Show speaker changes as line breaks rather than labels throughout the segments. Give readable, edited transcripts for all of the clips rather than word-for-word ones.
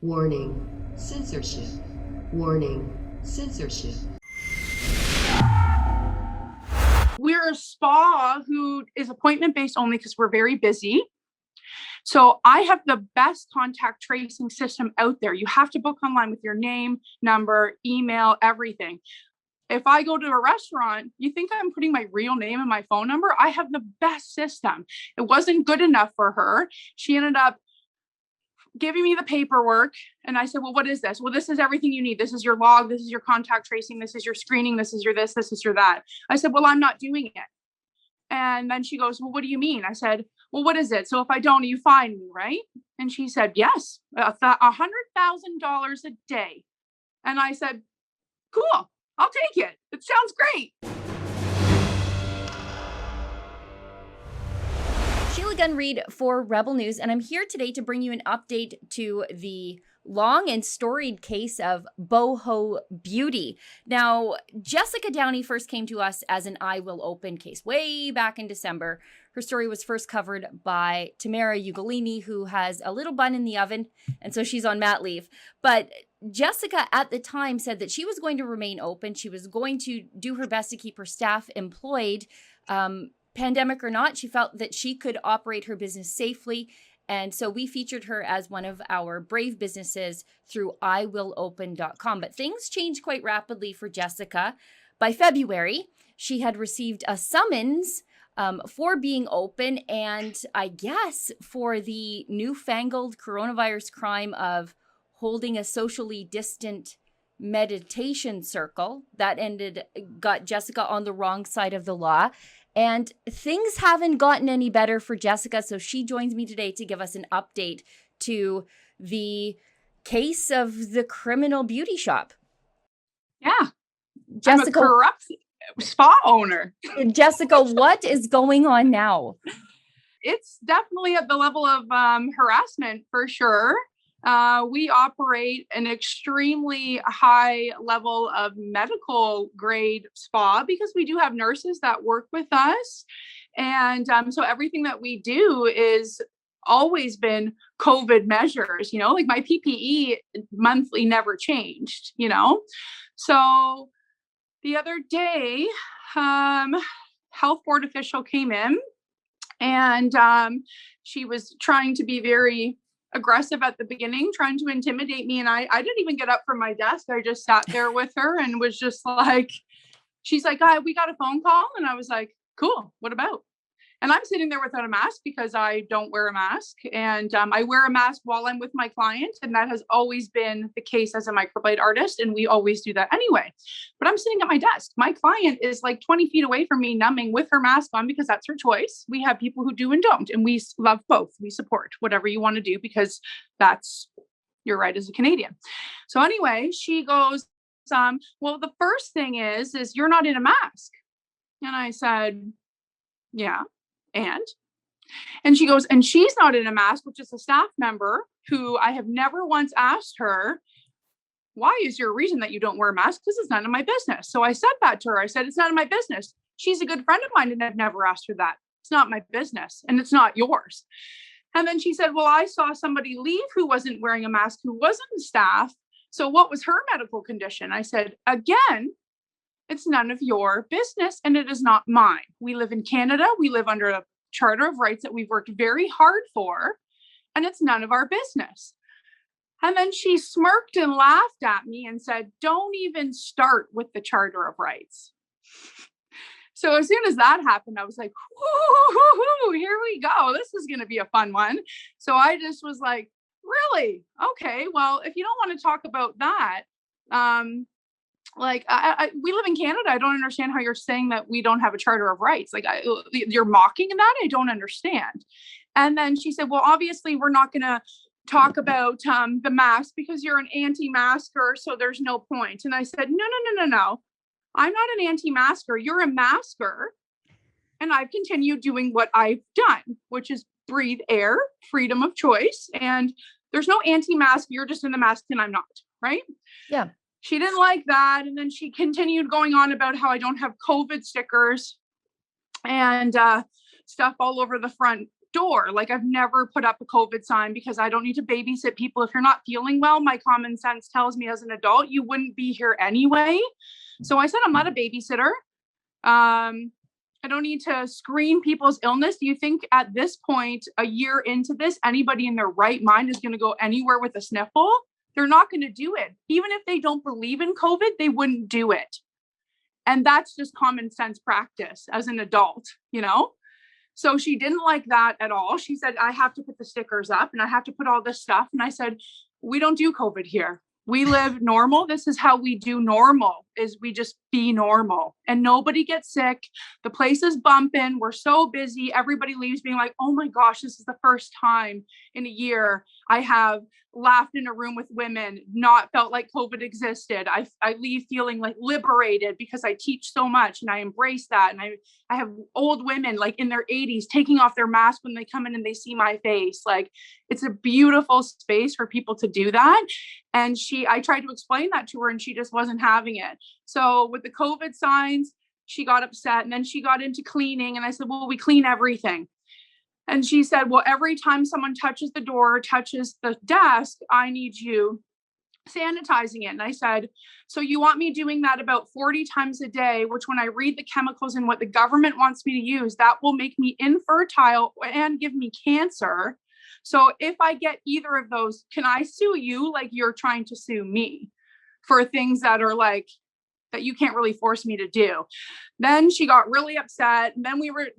Warning, censorship. Warning, censorship.
We're a spa who is appointment based only because we're very busy. So I have the best contact tracing system out there. You have to book online with your name, number, email, everything. If I go to a restaurant, you think I'm putting my real name and my phone number? I have the best system. It wasn't good enough for her. She ended up giving me the paperwork. And I said, well, what is this? Well, this is everything you need. This is your log. This is your contact tracing. This is your screening. This is your this is your that. I said, well, I'm not doing it. And then she goes, well, what do you mean? I said, well, what is it? So if I don't, you fine me, right? And she said, yes, $100,000 a day. And I said, cool, I'll take it. It sounds great.
Sheila Gunn Reid for Rebel News, and I'm here today to bring you an update to the long and storied case of Boho Beauty. Now, Jessica Downey first came to us as an I Will Open case way back in December. Her story was first covered by Tamara Ugolini, who has a little bun in the oven, and so she's on mat leave. But Jessica at the time said that she was going to remain open. She was going to do her best to keep her staff employed. Pandemic or not, she felt that she could operate her business safely. And so we featured her as one of our brave businesses through iwillopen.com. But things changed quite rapidly for Jessica. By February, she had received a summons for being open, and I guess for the newfangled coronavirus crime of holding a socially distant meditation circle. That got Jessica on the wrong side of the law. And things haven't gotten any better for Jessica, so she joins me today to give us an update to the case of the criminal beauty shop.
Yeah.
Jessica,
I'm a corrupt spa owner.
Jessica, what is going on now?
It's definitely at the level of harassment for sure. We operate an extremely high level of medical grade spa because we do have nurses that work with us. And so everything that we do is always been COVID measures, like my PPE monthly never changed, So the other day, health board official came in and she was trying to be very aggressive at the beginning, trying to intimidate me. And I didn't even get up from my desk. I just sat there with her and was just like, she's like, we got a phone call. And I was like, cool, what about? And I'm sitting there without a mask because I don't wear a mask. And I wear a mask while I'm with my client. And that has always been the case as a microblade artist. And we always do that anyway. But I'm sitting at my desk. My client is like 20 feet away from me, numbing with her mask on because that's her choice. We have people who do and don't. And we love both. We support whatever you want to do because that's your right as a Canadian. So anyway, she goes, well, the first thing is you're not in a mask. And I said, yeah. And she goes, and she's not in a mask, which is a staff member who I have never once asked her, why is your reason that you don't wear a mask? Because it's none of my business. So I said that to her. I said, it's none of my business. She's a good friend of mine. And I've never asked her that. It's not my business and it's not yours. And then she said, well, I saw somebody leave who wasn't wearing a mask, who wasn't staff. So what was her medical condition? I said, again, it's none of your business and it is not mine. We live in Canada. We live under a charter of rights that we've worked very hard for, and it's none of our business. And then she smirked and laughed at me and said, don't even start with the charter of rights. So as soon as that happened, I was like, here we go. This is going to be a fun one. So I just was like, really? Okay, well, if you don't want to talk about that, we live in Canada. I don't understand how you're saying that we don't have a charter of rights. You're mocking that. I don't understand. And then she said, well, obviously we're not going to talk about the mask because you're an anti-masker. So there's no point. And I said, no. I'm not an anti-masker. You're a masker. And I've continued doing what I've done, which is breathe air, freedom of choice. And there's no anti-mask. You're just in the mask and I'm not. Right?
Yeah.
She didn't like that. And then she continued going on about how I don't have COVID stickers and stuff all over the front door. Like, I've never put up a COVID sign because I don't need to babysit people. If you're not feeling well, my common sense tells me as an adult, you wouldn't be here anyway. So I said, I'm not a babysitter. I don't need to screen people's illness. Do you think at this point, a year into this, anybody in their right mind is going to go anywhere with a sniffle? They're not going to do it. Even if they don't believe in COVID, they wouldn't do it. And that's just common sense practice as an adult, you know? So she didn't like that at all. She said, I have to put the stickers up and I have to put all this stuff. And I said, we don't do COVID here. We live normal. This is how we do normal, is we just be normal and nobody gets sick. The place is bumping. We're so busy. Everybody leaves being like, oh my gosh, this is the first time in a year I have laughed in a room with women, not felt like COVID existed. I leave feeling like liberated because I teach so much and I embrace that. And I have old women like in their 80s taking off their mask when they come in and they see my face. Like, it's a beautiful space for people to do that. And I tried to explain that to her and she just wasn't having it. So with the COVID signs, she got upset and then she got into cleaning. And I said, well, we clean everything. And she said, well, every time someone touches the door, touches the desk, I need you sanitizing it. And I said, so you want me doing that about 40 times a day, which when I read the chemicals and what the government wants me to use, that will make me infertile and give me cancer. So if I get either of those, can I sue you like you're trying to sue me for things that are like, that you can't really force me to do? Then she got really upset. And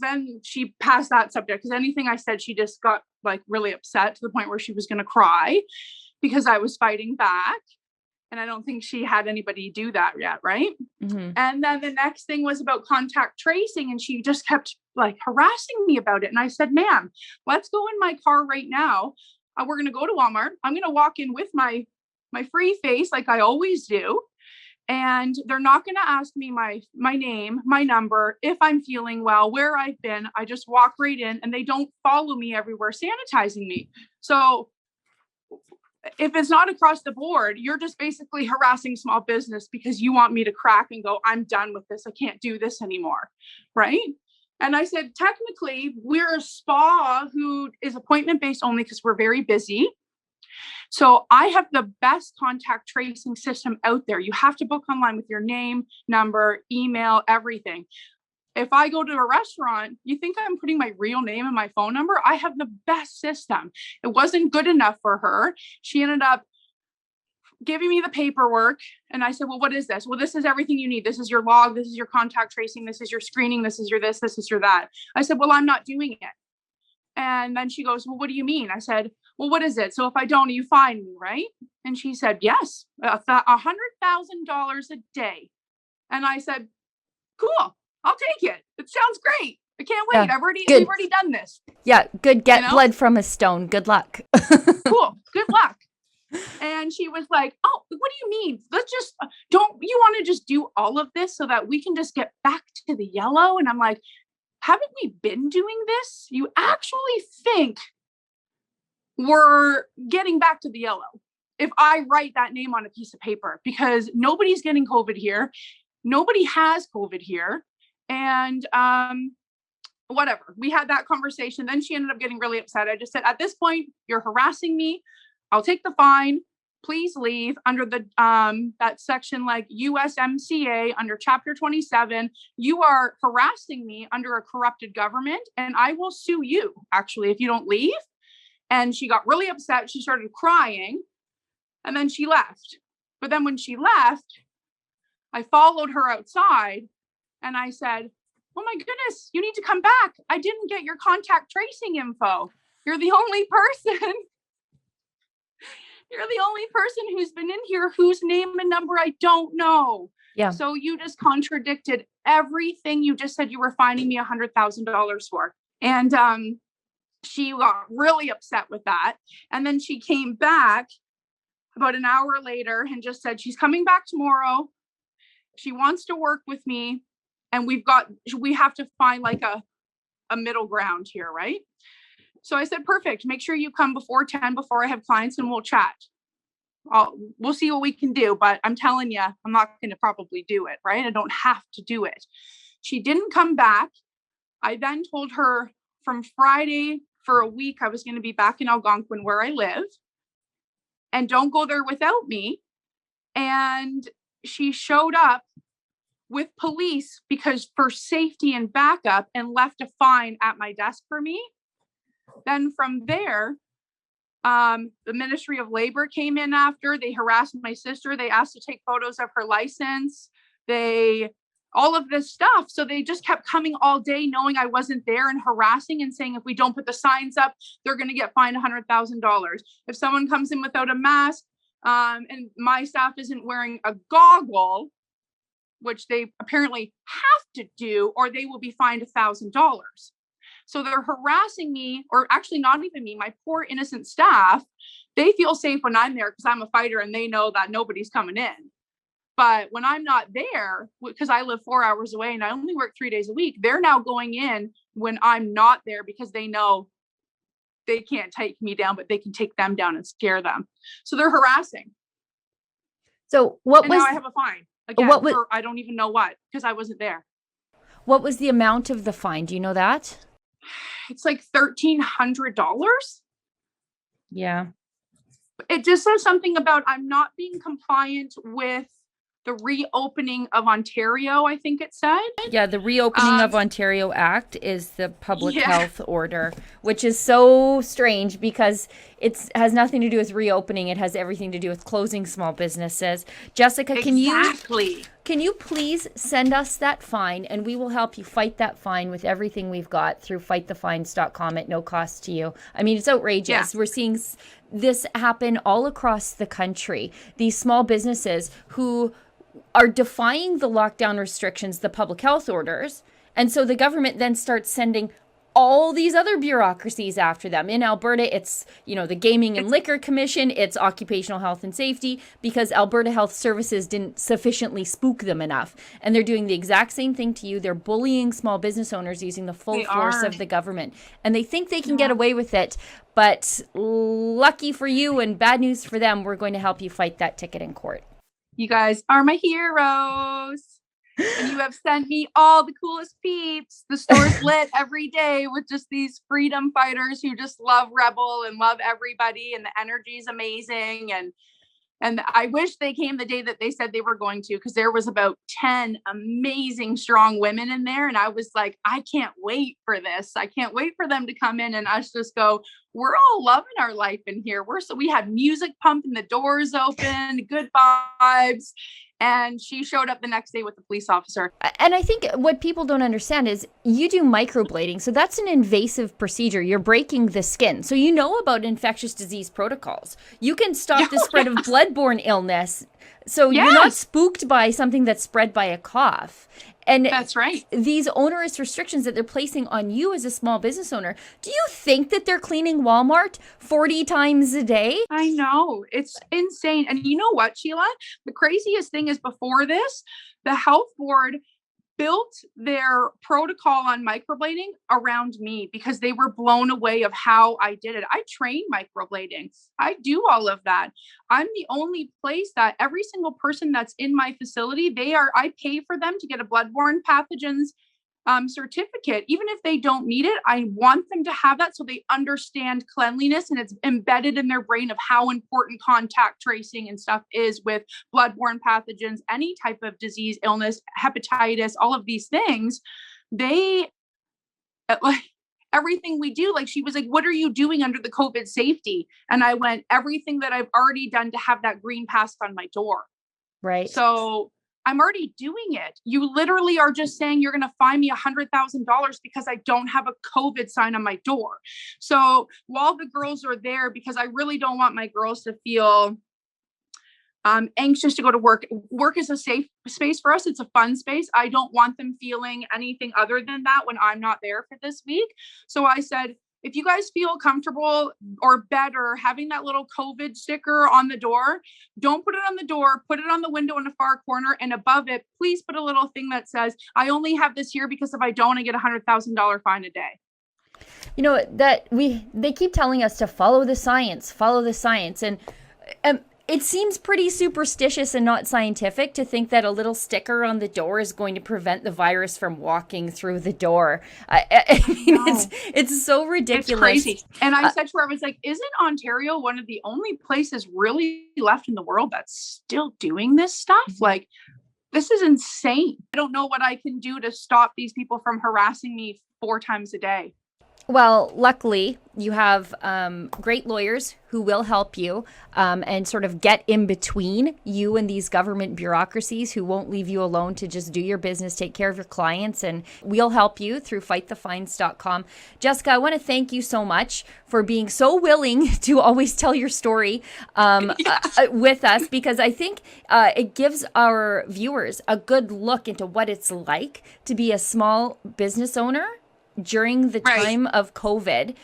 then she passed that subject, because anything I said, she just got like really upset to the point where she was going to cry because I was fighting back. And I don't think she had anybody do that yet. Right. Mm-hmm. And then the next thing was about contact tracing. And she just kept like harassing me about it. And I said, ma'am, let's go in my car right now. We're going to go to Walmart. I'm going to walk in with my free face like I always do. And they're not going to ask me my name, my number, if I'm feeling well, where I've been. I just walk right in and they don't follow me everywhere sanitizing me. So if it's not across the board, you're just basically harassing small business because you want me to crack and go, I'm done with this. I can't do this anymore. Right. And I said, technically, we're a spa who is appointment based only because we're very busy. So I have the best contact tracing system out there. You have to book online with your name, number, email, everything. If I go to a restaurant, you think I'm putting my real name and my phone number? I have the best system. It wasn't good enough for her. She ended up giving me the paperwork. And I said, well, what is this? Well, this is everything you need. This is your log. This is your contact tracing. This is your screening. This is your this is your that. I said, well, I'm not doing it. And then she goes, well, what do you mean? I said, well, what is it? So if I don't, you fine me, right? And she said, yes, $100,000 a day. And I said, cool, I'll take it. It sounds great. I can't wait.
Yeah,
we've already done this.
Yeah, good. Get blood from a stone. Good luck.
Cool. Good luck. And she was like, oh, what do you mean? Let's just, don't you want to just do all of this so that we can just get back to the yellow? And I'm like, haven't we been doing this? You actually think we're getting back to the yellow if I write that name on a piece of paper, because nobody's getting COVID here. Nobody has COVID here. And whatever. We had that conversation. Then she ended up getting really upset. I just said, at this point, you're harassing me. I'll take the fine. Please leave under the that section like USMCA under Chapter 27. You are harassing me under a corrupted government, and I will sue you, actually, if you don't leave. And she got really upset. She started crying, and then she left. But then when she left, I followed her outside, and I said, oh my goodness, you need to come back. I didn't get your contact tracing info. You're the only person. You're the only person who's been in here whose name and number I don't know. Yeah. So you just contradicted everything you just said you were fining me $100,000 for. And she got really upset with that. And then she came back about an hour later and just said she's coming back tomorrow. She wants to work with me. And we have to find like a middle ground here, right? So I said, perfect. Make sure you come before 10, before I have clients, and we'll chat. We'll see what we can do. But I'm telling you, I'm not going to probably do it, right? I don't have to do it. She didn't come back. I then told her from Friday for a week I was going to be back in Algonquin where I live, and don't go there without me. And she showed up with police because for safety and backup, and left a fine at my desk for me. Then from there, the Ministry of Labor came in after. They harassed my sister. They asked to take photos of her license. All of this stuff. So they just kept coming all day knowing I wasn't there and harassing and saying, if we don't put the signs up, they're going to get fined $100,000. If someone comes in without a mask, and my staff isn't wearing a goggle, which they apparently have to do, or they will be fined $1,000. So they're harassing me, or actually not even me, my poor innocent staff. They feel safe when I'm there because I'm a fighter and they know that nobody's coming in. But when I'm not there, because I live 4 hours away and I only work 3 days a week, they're now going in when I'm not there because they know they can't take me down, but they can take them down and scare them. So they're harassing.
So
now I have a fine again for I don't even know what, because I wasn't there.
What was the amount of the fine? Do you know that?
It's like $1,300.
Yeah.
It just says something about I'm not being compliant with the reopening of Ontario, I think it said.
Yeah, the Reopening of Ontario Act is the public health order, which is so strange because it has nothing to do with reopening. It has everything to do with closing small businesses. Jessica, can you please send us that fine, and we will help you fight that fine with everything we've got through fightthefines.com at no cost to you. I mean, it's outrageous. Yeah. We're seeing this happen all across the country. These small businesses who are defying the lockdown restrictions, the public health orders. And so the government then starts sending all these other bureaucracies after them. In Alberta, it's, the Gaming and Liquor Commission, it's Occupational Health and Safety, because Alberta Health Services didn't sufficiently spook them enough. And they're doing the exact same thing to you. They're bullying small business owners using the full force of the government. And they think they can get away with it. But lucky for you and bad news for them, we're going to help you fight that ticket in court.
You guys are my heroes. And you have sent me all the coolest peeps. The store's lit every day with just these freedom fighters who just love Rebel and love everybody. And the energy is amazing. And I wish they came the day that they said they were going to, because there was about 10 amazing, strong women in there. And I was like, I can't wait for this. I can't wait for them to come in and us just go, we're all loving our life in here. We had music pumping, the doors open, good vibes. And she showed up the next day with the police officer.
And I think what people don't understand is you do microblading. So that's an invasive procedure. You're breaking the skin. So you know about infectious disease protocols. You can stop the spread of blood-borne illness. So you're not spooked by something that's spread by a cough. And
that's right.
These onerous restrictions that they're placing on you as a small business owner, do you think that they're cleaning Walmart 40 times a day?
I know. It's insane. And you know what, Sheila? The craziest thing is before this, the health board built their protocol on microblading around me because they were blown away of how I did it. I train microblading. I do all of that. I'm the only place that every single person that's in my facility, I pay for them to get a blood-borne pathogens certificate. Even if they don't need it, I want them to have that so they understand cleanliness, and it's embedded in their brain of how important contact tracing and stuff is with blood-borne pathogens, any type of disease, illness, hepatitis, all of these things. They everything we do, like she was like, what are you doing under the COVID safety? And I went, everything that I've already done to have that green pass on my door.
Right.
So I'm already doing it. You literally are just saying you're going to fine me $100,000 because I don't have a COVID sign on my door. So while the girls are there, because I really don't want my girls to feel anxious to go to work. Work is a safe space for us. It's a fun space. I don't want them feeling anything other than that when I'm not there for this week. So I said, if you guys feel comfortable or better having that little COVID sticker on the door, don't put it on the door, put it on the window in the far corner, and above it, please put a little thing that says, I only have this here because if I don't, I get $100,000 fine a day.
You know, they keep telling us to follow the science. And It seems pretty superstitious and not scientific to think that a little sticker on the door is going to prevent the virus from walking through the door. I mean, it's so ridiculous.
It's crazy. And I said to her, I was like, isn't Ontario one of the only places really left in the world that's still doing this stuff? Like, this is insane. I don't know what I can do to stop these people from harassing me 4 times a day.
Well, luckily, you have great lawyers who will help you and sort of get in between you and these government bureaucracies who won't leave you alone to just do your business, take care of your clients, and we'll help you through fightthefines.com. Jessica, I want to thank you so much for being so willing to always tell your story with us, because I think it gives our viewers a good look into what it's like to be a small business owner during the time of COVID,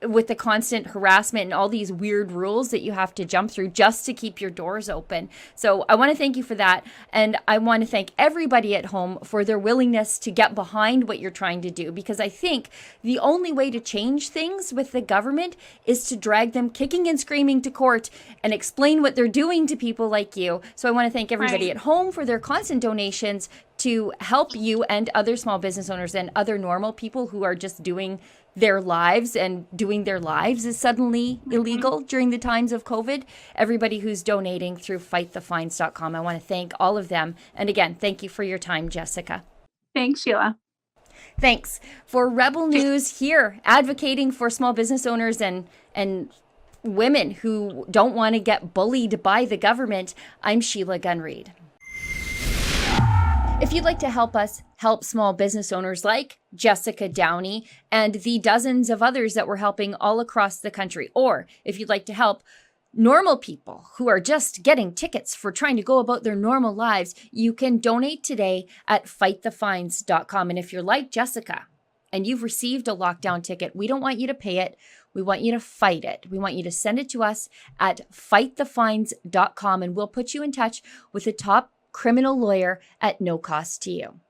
with the constant harassment and all these weird rules that you have to jump through just to keep your doors open. So I want to thank you for that. And I want to thank everybody at home for their willingness to get behind what you're trying to do, because I think the only way to change things with the government is to drag them kicking and screaming to court and explain what they're doing to people like you. So I want to thank everybody at home for their constant donations to help you and other small business owners and other normal people who are just doing their lives, and doing their lives is suddenly illegal during the times of COVID. Everybody who's donating through fightthefines.com, I want to thank all of them. And again, thank you for your time, Jessica.
Thanks, Sheila.
Thanks. For Rebel News here, advocating for small business owners and women who don't want to get bullied by the government, I'm Sheila Gunn Reid. If you'd like to help us help small business owners like Jessica Downey and the dozens of others that we're helping all across the country, or if you'd like to help normal people who are just getting tickets for trying to go about their normal lives, you can donate today at fightthefines.com. And if you're like Jessica and you've received a lockdown ticket, we don't want you to pay it. We want you to fight it. We want you to send it to us at fightthefines.com, and we'll put you in touch with a top criminal lawyer at no cost to you.